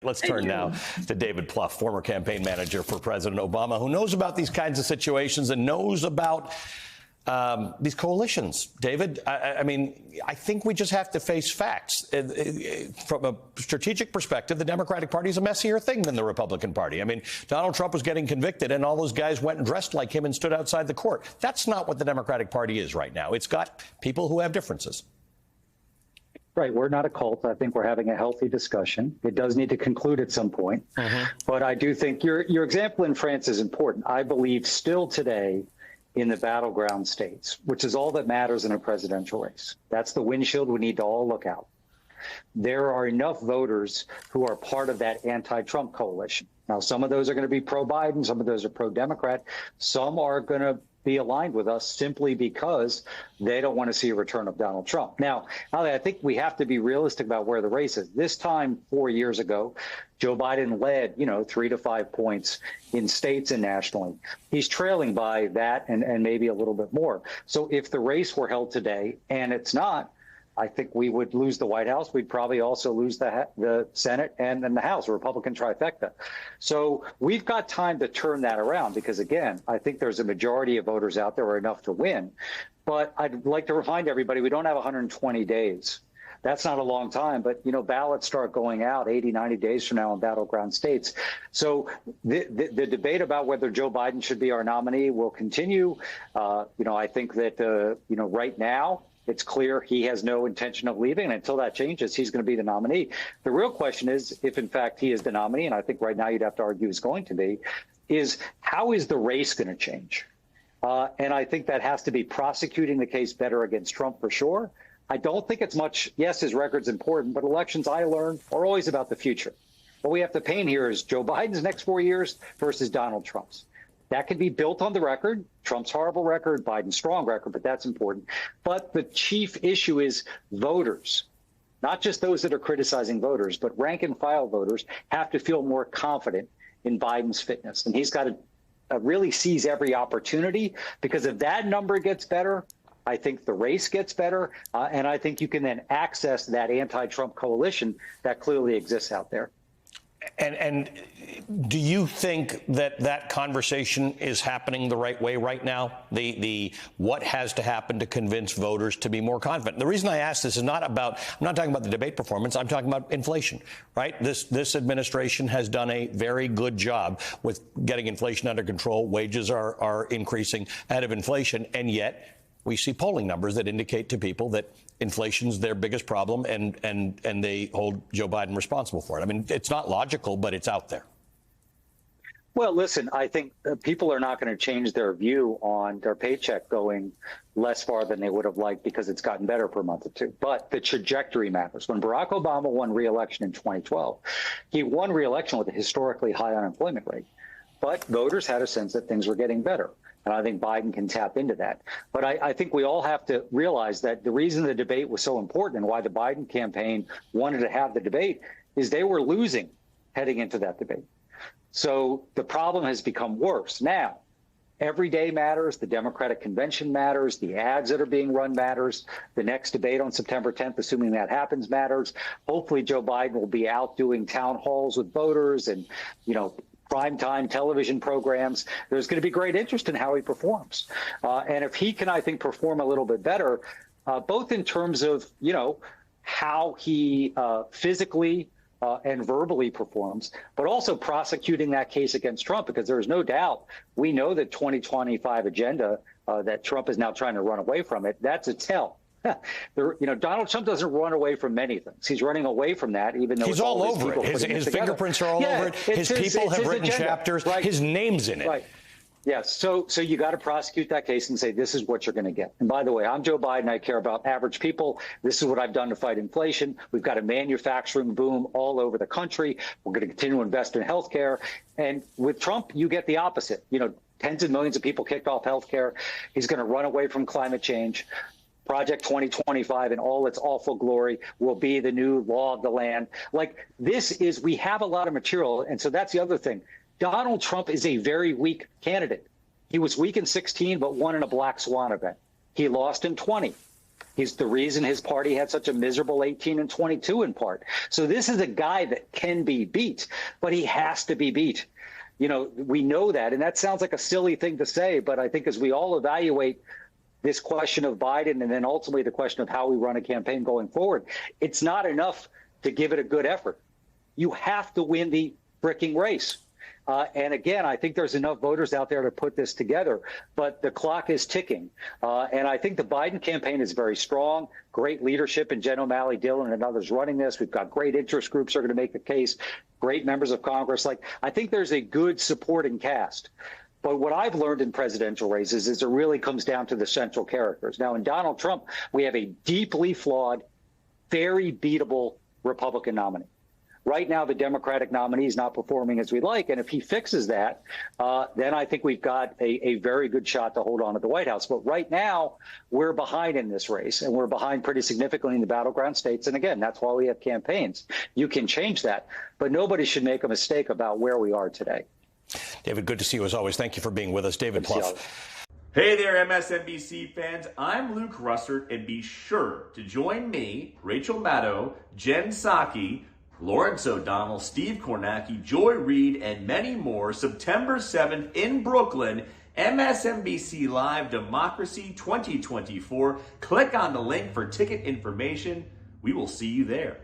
Let's turn now to David Plouffe, former campaign manager for President Obama, who knows about these kinds of situations and knows about these coalitions. David, I mean, I think we just have to face facts. From a strategic perspective, the Democratic Party is a messier thing than the Republican Party. I mean, Donald Trump was getting convicted and all those guys went and dressed like him and stood outside the court. That's not what the Democratic Party is right now. It's got people who have differences. Right. We're not a cult. I think we're having a healthy discussion. It does need to conclude at some point. But I do think your example in France is important. I believe still today in the battleground states, which is all that matters in a presidential race. That's the windshield we need to all look out. There are enough voters who are part of that anti-Trump coalition. Now, some of those are going to be pro-Biden. Some of those are pro-Democrat. Some are going to be aligned with us simply because they don't want to see a return of Donald Trump. Now, Ali, I think we have to be realistic about where the race is. This time 4 years ago, Joe Biden led, 3 to 5 points in states and nationally. He's trailing by that and maybe a little bit more. So if the race were held today, and it's not, I think we would lose the White House. We'd probably also lose the Senate and then the House, a Republican trifecta. So we've got time to turn that around because, again, I think there's a majority of voters out there who are enough to win. But I'd like to remind everybody we don't have 120 days. That's not a long time, but, ballots start going out 80, 90 days from now in battleground states. So the debate about whether Joe Biden should be our nominee will continue. I think that, right now, it's clear he has no intention of leaving. And until that changes, he's going to be the nominee. The real question is, if in fact he is the nominee, and I think right now you'd have to argue he's going to be, is how is the race going to change? And I think that has to be prosecuting the case better against Trump for sure. I don't think it's much. Yes, his record's important, but elections, I learned, are always about the future. What we have to paint here is Joe Biden's next 4 years versus Donald Trump's. That could be built on the record, Trump's horrible record, Biden's strong record, but that's important. But the chief issue is voters, not just those that are criticizing voters, but rank and file voters have to feel more confident in Biden's fitness. And he's got to really seize every opportunity, because if that number gets better, I think the race gets better. And I think you can then access that anti-Trump coalition that clearly exists out there. And do you think that conversation is happening the right way right now? The what has to happen to convince voters to be more confident? The reason I ask this is I'm not talking about the debate performance. I'm talking about inflation, right? This administration has done a very good job with getting inflation under control. Wages are increasing ahead of inflation, and yet we see polling numbers that indicate to people that inflation's their biggest problem, and they hold Joe Biden responsible for it. I mean, it's not logical, but it's out there. Well, listen, I think people are not going to change their view on their paycheck going less far than they would have liked because it's gotten better for a month or two. But the trajectory matters. When Barack Obama won re-election in 2012, he won re-election with a historically high unemployment rate. But voters had a sense that things were getting better. And I think Biden can tap into that. But I think we all have to realize that the reason the debate was so important and why the Biden campaign wanted to have the debate is they were losing heading into that debate. So the problem has become worse. Now, every day matters. The Democratic convention matters. The ads that are being run matters. The next debate on September 10th, assuming that happens, matters. Hopefully Joe Biden will be out doing town halls with voters and, primetime television programs. There's going to be great interest in how he performs. And if he can, I think, perform a little bit better, both in terms of, how he physically and verbally performs, but also prosecuting that case against Trump, because there is no doubt we know that 2025 agenda that Trump is now trying to run away from it. That's a tell. Donald Trump doesn't run away from many things. He's running away from that, even though he's all over it. His fingerprints are all over it. His people have written chapters. Right. His name's in it. Right. Yes. So you got to prosecute that case and say, this is what you're going to get. And by the way, I'm Joe Biden. I care about average people. This is what I've done to fight inflation. We've got a manufacturing boom all over the country. We're going to continue to invest in health care. And with Trump, you get the opposite. Tens of millions of people kicked off health care. He's going to run away from climate change. Project 2025 in all its awful glory will be the new law of the land. We have a lot of material. And so that's the other thing. Donald Trump is a very weak candidate. He was weak in 16, but won in a black swan event. He lost in 20. He's the reason his party had such a miserable 18 and 22 in part. So this is a guy that can be beat, but he has to be beat. You know, we know that. And that sounds like a silly thing to say, but I think as we all evaluate this question of Biden and then ultimately the question of how we run a campaign going forward, it's not enough to give it a good effort. You have to win the fricking race. And again, I think there's enough voters out there to put this together, but the clock is ticking. And I think the Biden campaign is very strong, great leadership in Jen O'Malley Dillon and others running this. We've got great interest groups who are going to make a case, great members of Congress. Like, I think there's a good supporting cast. But what I've learned in presidential races is it really comes down to the central characters. Now, in Donald Trump, we have a deeply flawed, very beatable Republican nominee. Right now, the Democratic nominee is not performing as we'd like. And if he fixes that, then I think we've got a very good shot to hold on to the White House. But right now, we're behind in this race, and we're behind pretty significantly in the battleground states. And again, that's why we have campaigns. You can change that, but nobody should make a mistake about where we are today. David, good to see you as always. Thank you for being with us. David Plouffe. Hey there, MSNBC fans. I'm Luke Russert, and be sure to join me, Rachel Maddow, Jen Psaki, Lawrence O'Donnell, Steve Kornacki, Joy Reid, and many more September 7th in Brooklyn, MSNBC Live Democracy 2024. Click on the link for ticket information. We will see you there.